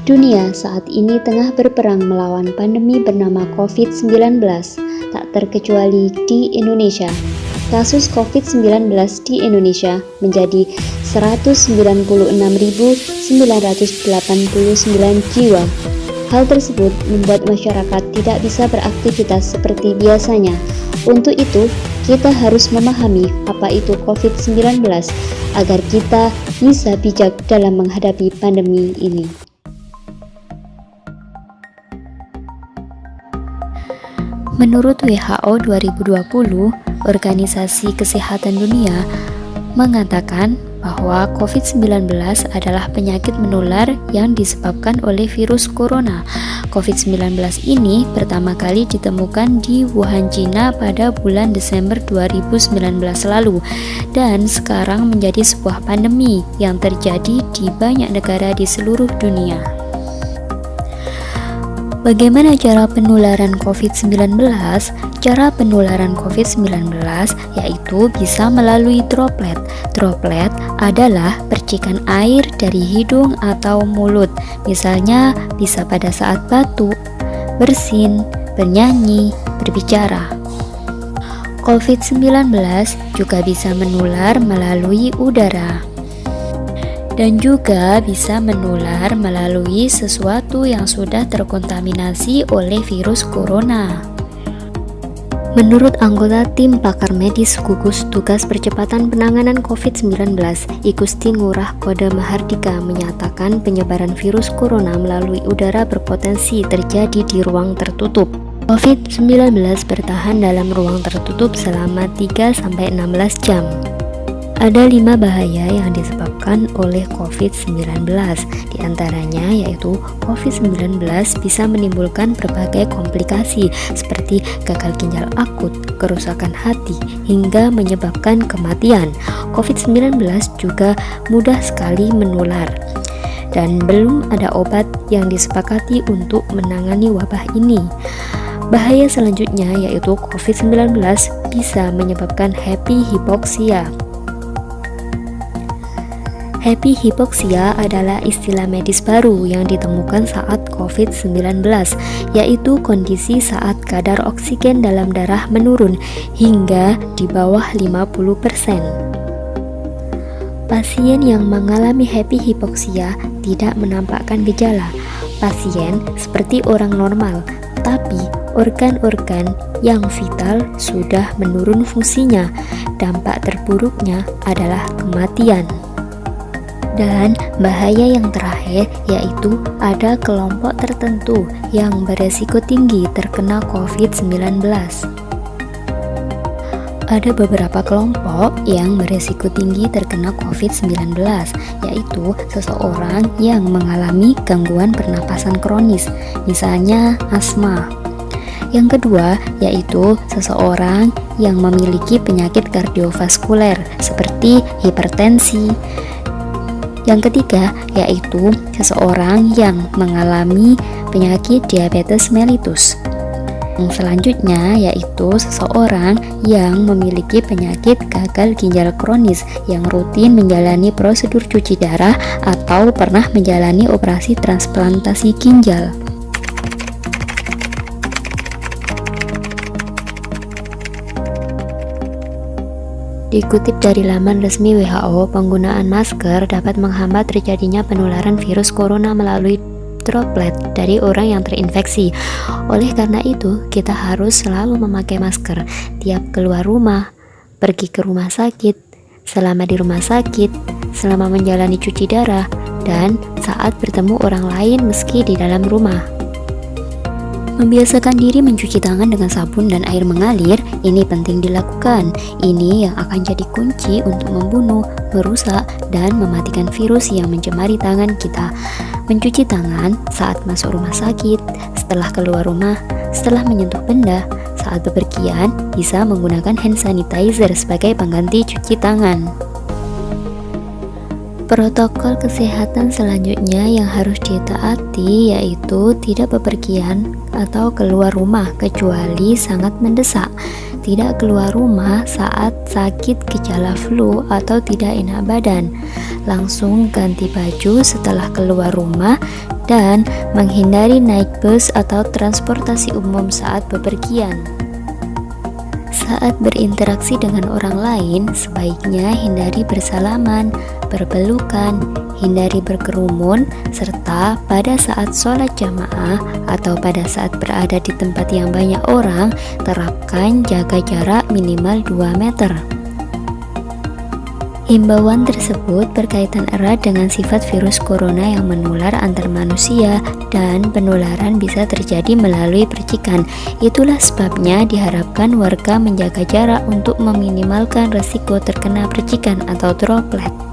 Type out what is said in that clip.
Dunia saat ini tengah berperang melawan pandemi bernama COVID-19, tak terkecuali di Indonesia. Kasus COVID-19 di Indonesia menjadi 196.989 jiwa. Hal tersebut membuat masyarakat tidak bisa beraktivitas seperti biasanya. Untuk itu, kita harus memahami apa itu COVID-19 agar kita bisa bijak dalam menghadapi pandemi ini. Menurut WHO 2020, Organisasi Kesehatan Dunia mengatakan bahwa COVID-19 adalah penyakit menular yang disebabkan oleh virus corona. COVID-19 ini pertama kali ditemukan di Wuhan, China pada bulan Desember 2019 lalu dan sekarang menjadi sebuah pandemi yang terjadi di banyak negara di seluruh dunia. Bagaimana cara penularan COVID-19? Cara penularan COVID-19 yaitu bisa melalui droplet. Droplet adalah percikan air dari hidung atau mulut, misalnya bisa pada saat batuk, bersin, bernyanyi, berbicara. COVID-19 juga bisa menular melalui udara dan juga bisa menular melalui sesuatu yang sudah terkontaminasi oleh virus corona. Menurut anggota tim pakar medis gugus tugas percepatan penanganan COVID-19, Igusti Ngurah Koda Mahardika menyatakan penyebaran virus corona melalui udara berpotensi terjadi di ruang tertutup. COVID-19 bertahan dalam ruang tertutup selama 3-16 jam. Ada 5 bahaya yang disebabkan oleh COVID-19, diantaranya yaitu COVID-19 bisa menimbulkan berbagai komplikasi seperti gagal ginjal akut, kerusakan hati, hingga menyebabkan kematian. COVID-19 juga mudah sekali menular dan belum ada obat yang disepakati untuk menangani wabah ini. Bahaya selanjutnya yaitu COVID-19 bisa menyebabkan happy hypoxia. Happy hypoxia adalah istilah medis baru yang ditemukan saat COVID-19, yaitu kondisi saat kadar oksigen dalam darah menurun hingga di bawah 50%. Pasien yang mengalami happy hypoxia tidak menampakkan gejala. Pasien seperti orang normal, tapi organ-organ yang vital sudah menurun fungsinya. Dampak terburuknya adalah kematian. Dan bahaya yang terakhir yaitu ada kelompok tertentu yang beresiko tinggi terkena COVID-19. Ada beberapa kelompok yang beresiko tinggi terkena COVID-19, yaitu seseorang yang mengalami gangguan pernapasan kronis, misalnya asma. Yang kedua yaitu seseorang yang memiliki penyakit kardiovaskuler seperti hipertensi. Yang ketiga yaitu seseorang yang mengalami penyakit diabetes mellitus. Yang selanjutnya yaitu seseorang yang memiliki penyakit gagal ginjal kronis yang rutin menjalani prosedur cuci darah atau pernah menjalani operasi transplantasi ginjal. Dikutip dari laman resmi WHO, penggunaan masker dapat menghambat terjadinya penularan virus corona melalui droplet dari orang yang terinfeksi. Oleh karena itu, kita harus selalu memakai masker tiap keluar rumah, pergi ke rumah sakit, selama di rumah sakit, selama menjalani cuci darah, dan saat bertemu orang lain meski di dalam rumah. Membiasakan diri mencuci tangan dengan sabun dan air mengalir, ini penting dilakukan. Ini yang akan jadi kunci untuk membunuh, merusak, dan mematikan virus yang mencemari tangan kita. Mencuci tangan saat masuk rumah sakit, setelah keluar rumah, setelah menyentuh benda, saat bepergian, bisa menggunakan hand sanitizer sebagai pengganti cuci tangan. Protokol kesehatan selanjutnya yang harus ditaati yaitu tidak bepergian atau keluar rumah kecuali sangat mendesak. Tidak keluar rumah saat sakit gejala flu atau tidak enak badan. Langsung ganti baju setelah keluar rumah dan menghindari naik bus atau transportasi umum saat bepergian. Saat berinteraksi dengan orang lain, sebaiknya hindari bersalaman, berpelukan, hindari berkerumun, serta pada saat sholat jamaah atau pada saat berada di tempat yang banyak orang, terapkan jaga jarak minimal 2 meter. Himbauan tersebut berkaitan erat dengan sifat virus corona yang menular antar manusia dan penularan bisa terjadi melalui percikan. Itulah sebabnya diharapkan warga menjaga jarak untuk meminimalkan resiko terkena percikan atau droplet.